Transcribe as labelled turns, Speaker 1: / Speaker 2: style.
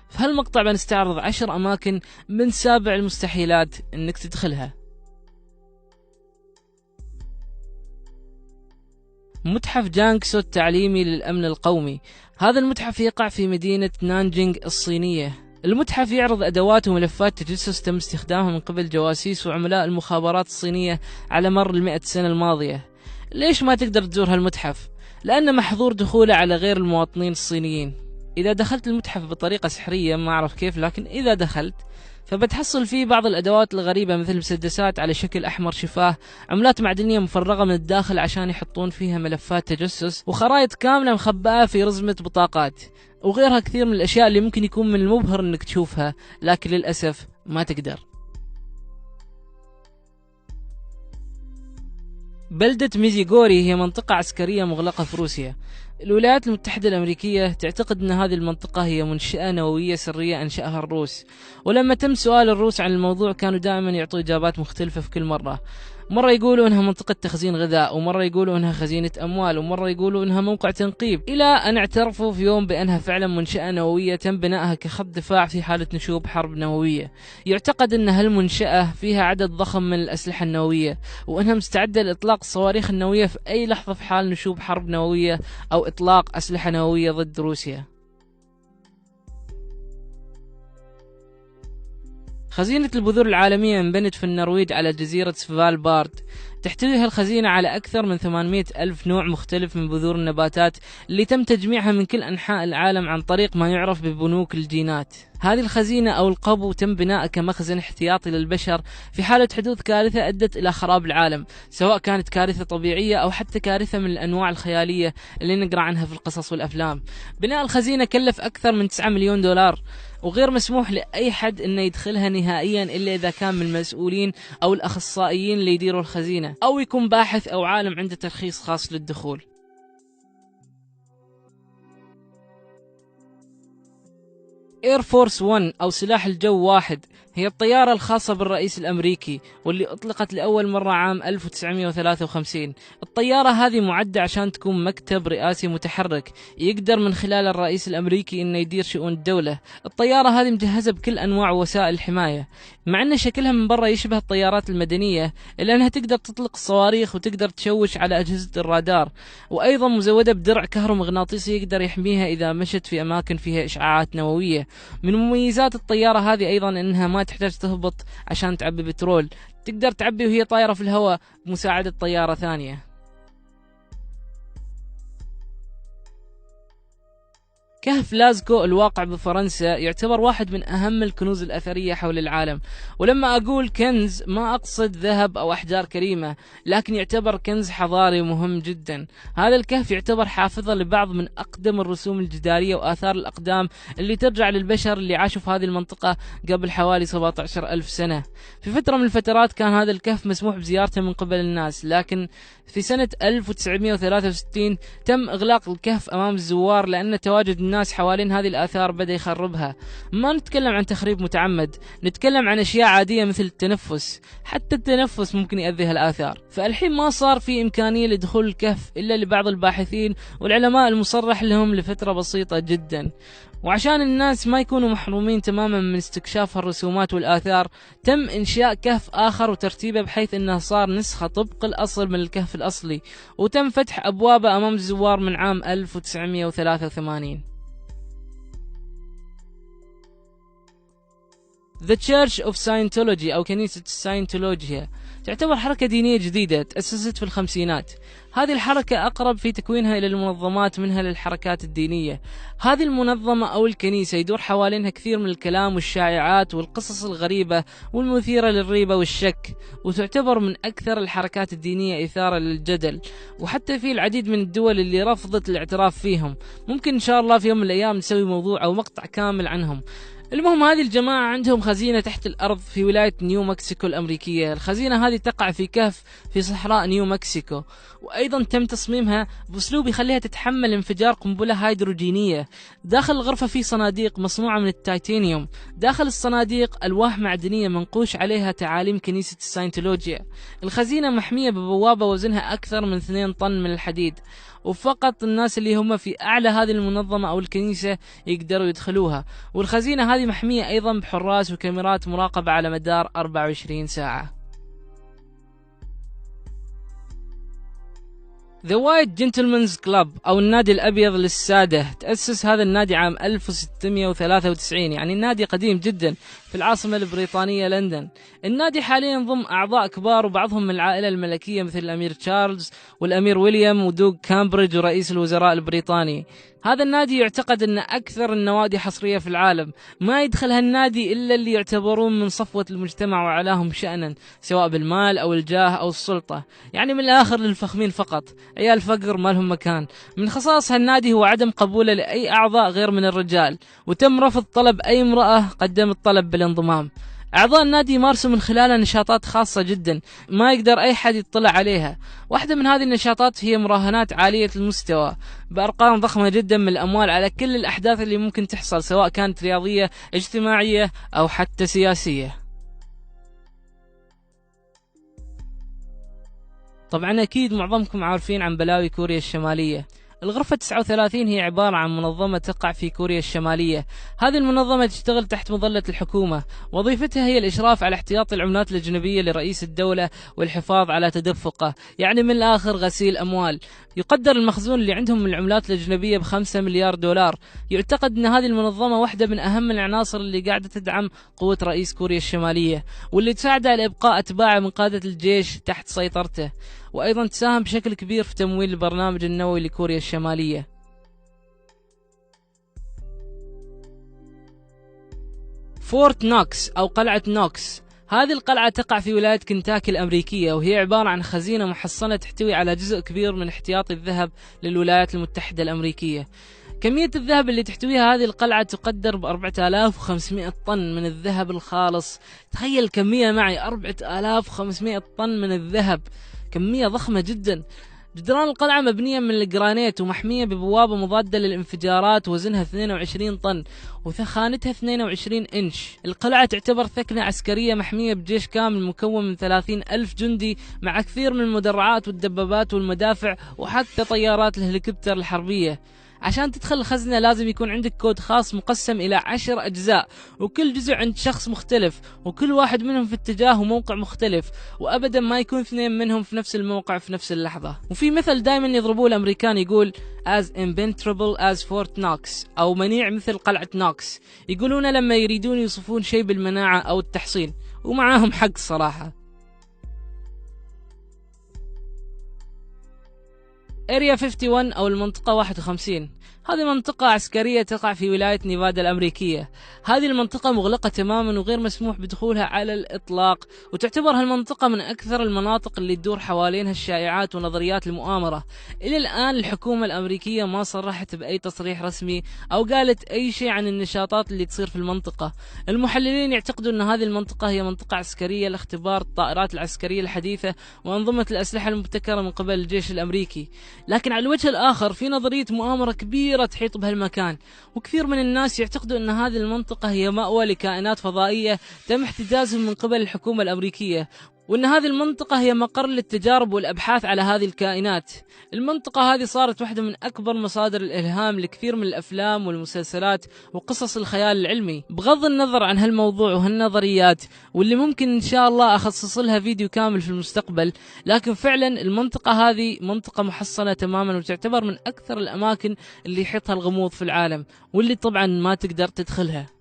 Speaker 1: في هالمقطع بنستعرض 10 أماكن من 7 المستحيلات إنك تدخلها. متحف جانكسو التعليمي للأمن القومي. هذا المتحف يقع في مدينة نانجينغ الصينية. المتحف يعرض أدوات وملفات تجسس تم استخدامها من قبل جواسيس وعملاء المخابرات الصينية على مر 100 سنة الماضية. ليش ما تقدر تزور هالمتحف؟ لأنه محظور دخوله على غير المواطنين الصينيين. إذا دخلت المتحف بطريقة سحرية، ما أعرف كيف، لكن إذا دخلت فبتحصل فيه بعض الأدوات الغريبة مثل مسدسات على شكل أحمر شفاه، عملات معدنية مفرغة من الداخل عشان يحطون فيها ملفات تجسس، وخرائط كاملة مخبأة في رزمة بطاقات، وغيرها كثير من الأشياء اللي ممكن يكون من المبهر أنك تشوفها، لكن للأسف ما تقدر. بلدة ميزيغوري هي منطقة عسكرية مغلقة في روسيا. الولايات المتحدة الأمريكية تعتقد أن هذه المنطقة هي منشأة نووية سرية أنشأها الروس، ولما تم سؤال الروس عن الموضوع كانوا دائما يعطوا إجابات مختلفة في كل مرة. مرة يقولوا إنها منطقة تخزين غذاء، ومرة يقولوا إنها خزينة أموال، ومرة يقولوا إنها موقع تنقيب، إلى أن اعترفوا في يوم بأنها فعلا منشأة نووية تم بنائها كخط دفاع في حالة نشوب حرب نووية. يعتقد أن هالمنشأة فيها عدد ضخم من الأسلحة النووية، وأنها مستعدة لإطلاق الصواريخ النووية في أي لحظة في حال نشوب حرب نووية أو إطلاق أسلحة نووية ضد روسيا. خزينة البذور العالمية انبنت في النرويج على جزيرة سفالبارد. تحتوي هالخزينة على أكثر من 800 ألف نوع مختلف من بذور النباتات اللي تم تجميعها من كل أنحاء العالم عن طريق ما يعرف ببنوك الجينات. هذه الخزينة أو القبو تم بناءها كمخزن احتياطي للبشر في حالة حدوث كارثة أدت إلى خراب العالم، سواء كانت كارثة طبيعية أو حتى كارثة من الأنواع الخيالية اللي نقرأ عنها في القصص والأفلام. بناء الخزينة كلف أكثر من 9 مليون دولار، وغير مسموح لأي حد إنه يدخلها نهائيا إلا إذا كان من المسؤولين أو الأخصائيين اللي يديروا الخزينة، أو يكون باحث أو عالم عنده ترخيص خاص للدخول. اير فورس 1 أو سلاح الجو 1 هي الطيارة الخاصة بالرئيس الأمريكي، واللي أطلقت لأول مرة عام 1953. الطيارة هذه معدة عشان تكون مكتب رئاسي متحرك يقدر من خلال الرئيس الأمريكي إنه يدير شؤون الدولة. الطيارة هذه مجهزة بكل أنواع وسائل الحماية، مع أن شكلها من برا يشبه الطيارات المدنية، إلا أنها تقدر تطلق الصواريخ وتقدر تشوش على أجهزة الرادار، وأيضا مزودة بدرع كهرومغناطيسي يقدر يحميها إذا مشت في أماكن فيها إشعاعات نووية. من مميزات الطيارة هذه أيضا أنها ما تحتاج تهبط عشان تعبي بترول، تقدر تعبي وهي طايرة في الهواء بمساعدة طيارة ثانية. كهف لازكو الواقع بفرنسا يعتبر واحد من أهم الكنوز الأثرية حول العالم، ولما أقول كنز ما أقصد ذهب أو أحجار كريمة، لكن يعتبر كنز حضاري مهم جدا. هذا الكهف يعتبر حافظة لبعض من أقدم الرسوم الجدارية وآثار الأقدام اللي ترجع للبشر اللي عاشوا في هذه المنطقة قبل حوالي 17 ألف سنة. في فترة من الفترات كان هذا الكهف مسموح بزيارته من قبل الناس، لكن في سنة 1963 تم إغلاق الكهف أمام الزوار لأن تواجد الناس حوالين هذه الآثار بدأ يخربها. ما نتكلم عن تخريب متعمد، نتكلم عن أشياء عادية مثل التنفس، حتى التنفس ممكن يؤذي هالآثار. فالحين ما صار في إمكانية لدخول الكهف إلا لبعض الباحثين والعلماء المصرح لهم لفترة بسيطة جدا. وعشان الناس ما يكونوا محرومين تماما من استكشاف الرسومات والآثار، تم إنشاء كهف آخر وترتيبه بحيث أنه صار نسخة طبق الأصل من الكهف الأصلي، وتم فتح أبوابه أمام الزوار من عام 1983. The Church of Scientology أو كنيسة الساينتولوجيا تعتبر حركة دينية جديدة تأسست في الخمسينات. هذه الحركة أقرب في تكوينها إلى المنظمات منها للحركات الدينية. هذه المنظمة أو الكنيسة يدور حوالينها كثير من الكلام والشائعات والقصص الغريبة والمثيرة للريبة والشك، وتعتبر من أكثر الحركات الدينية إثارة للجدل، وحتى في العديد من الدول اللي رفضت الاعتراف فيهم. ممكن إن شاء الله في يوم من الأيام نسوي موضوع أو مقطع كامل عنهم. المهم، هذه الجماعة عندهم خزينة تحت الأرض في ولاية نيو مكسيكو الأمريكية. الخزينة هذه تقع في كهف في صحراء نيو مكسيكو، وأيضا تم تصميمها بأسلوب يخليها تتحمل انفجار قنبلة هيدروجينية. داخل الغرفة في صناديق مصنوعة من التيتانيوم، داخل الصناديق ألواح معدنية منقوش عليها تعاليم كنيسة الساينتولوجيا. الخزينة محمية ببوابة وزنها أكثر من 2 طن من الحديد، وفقط الناس اللي هم في أعلى هذه المنظمة أو الكنيسة يقدروا يدخلوها. والخزينة هذه محمية أيضا بحراس وكاميرات مراقبة على مدار 24 ساعة. The White Gentlemen's Club أو النادي الأبيض للسادة، تأسس هذا النادي عام 1693، يعني النادي قديم جدا، في العاصمة البريطانية لندن. النادي حاليا ضم أعضاء كبار وبعضهم من العائلة الملكية مثل الأمير تشارلز والأمير ويليام ودوق كامبريدج ورئيس الوزراء البريطاني. هذا النادي يعتقد أن أكثر النوادي حصرية في العالم، ما يدخل هالنادي إلا اللي يعتبرون من صفوة المجتمع وعلاهم شأنا، سواء بالمال أو الجاه أو السلطة، يعني من الآخر للفخمين فقط، عيال فقر ما لهم مكان. من خصائص هالنادي هو عدم قبوله لأي أعضاء غير من الرجال، وتم رفض طلب أي امرأة قدمت طلب بالانضمام. أعضاء النادي يمارسوا من خلالها نشاطات خاصة جدا ما يقدر أي حد يطلع عليها. واحدة من هذه النشاطات هي مراهنات عالية المستوى بأرقام ضخمة جدا من الأموال على كل الأحداث اللي ممكن تحصل، سواء كانت رياضية، اجتماعية، أو حتى سياسية. طبعا أكيد معظمكم عارفين عن بلاوي كوريا الشمالية. الغرفة 39 هي عبارة عن منظمة تقع في كوريا الشمالية. هذه المنظمة تشتغل تحت مظلة الحكومة، وظيفتها هي الإشراف على احتياطي العملات الأجنبية لرئيس الدولة والحفاظ على تدفقه، يعني من الآخر غسيل أموال. يقدر المخزون اللي عندهم من العملات الأجنبية ب5 مليار دولار. يعتقد أن هذه المنظمة واحدة من أهم العناصر اللي قاعدة تدعم قوة رئيس كوريا الشمالية، واللي تساعده على إبقاء أتباعه من قادة الجيش تحت سيطرته، وأيضا تساهم بشكل كبير في تمويل البرنامج النووي لكوريا الشمالية. فورت نوكس أو قلعة نوكس، هذه القلعة تقع في ولاية كنتاكي الأمريكية، وهي عبارة عن خزينة محصنة تحتوي على جزء كبير من احتياطي الذهب للولايات المتحدة الأمريكية. كمية الذهب اللي تحتويها هذه القلعة تقدر ب4500 طن من الذهب الخالص. تخيل كمية معي، 4500 طن من الذهب، كمية ضخمة جدا. جدران القلعة مبنية من الجرانيت ومحمية ببوابة مضادة للانفجارات، وزنها 22 طن وثخانتها 22 إنش. القلعة تعتبر ثكنة عسكرية محمية بجيش كامل مكون من 30 ألف جندي، مع كثير من المدرعات والدبابات والمدافع وحتى طيارات الهليكوبتر الحربية. عشان تدخل الخزنة لازم يكون عندك كود خاص مقسم إلى 10 أجزاء، وكل جزء عند شخص مختلف، وكل واحد منهم في اتجاه وموقع مختلف، وأبدا ما يكون اثنين منهم في نفس الموقع في نفس اللحظة. وفي مثل دائما يضربوه الأمريكان يقول as impenetrable as Fort Knox، أو منيع مثل قلعة نوكس. يقولون لما يريدون يوصفون شيء بالمناعة أو التحصين، ومعاهم حق صراحة. اريا 51 أو المنطقة 51، هذه منطقة عسكرية تقع في ولاية نيفادا الأمريكية. هذه المنطقة مغلقة تماما وغير مسموح بدخولها على الإطلاق، وتعتبر هالمنطقة من أكثر المناطق اللي تدور حوالينها الشائعات ونظريات المؤامرة. إلى الآن الحكومة الأمريكية ما صرحت بأي تصريح رسمي أو قالت أي شيء عن النشاطات اللي تصير في المنطقة. المحللين يعتقدون أن هذه المنطقة هي منطقة عسكرية لاختبار الطائرات العسكرية الحديثة وأنظمة الأسلحة المبتكرة من قبل الجيش الأمريكي. لكن على الوجه الآخر في نظرية مؤامرة كبيرة تحيط بهالمكان، وكثير من الناس يعتقدوا أن هذه المنطقة هي مأوى لكائنات فضائية تم احتجازهم من قبل الحكومة الأمريكية، وأن هذه المنطقة هي مقر للتجارب والأبحاث على هذه الكائنات. المنطقة هذه صارت واحدة من أكبر مصادر الإلهام لكثير من الأفلام والمسلسلات وقصص الخيال العلمي. بغض النظر عن هالموضوع وهالنظريات، واللي ممكن إن شاء الله أخصص لها فيديو كامل في المستقبل، لكن فعلا المنطقة هذه منطقة محصنة تماما، وتعتبر من أكثر الأماكن اللي يحيطها الغموض في العالم، واللي طبعا ما تقدر تدخلها.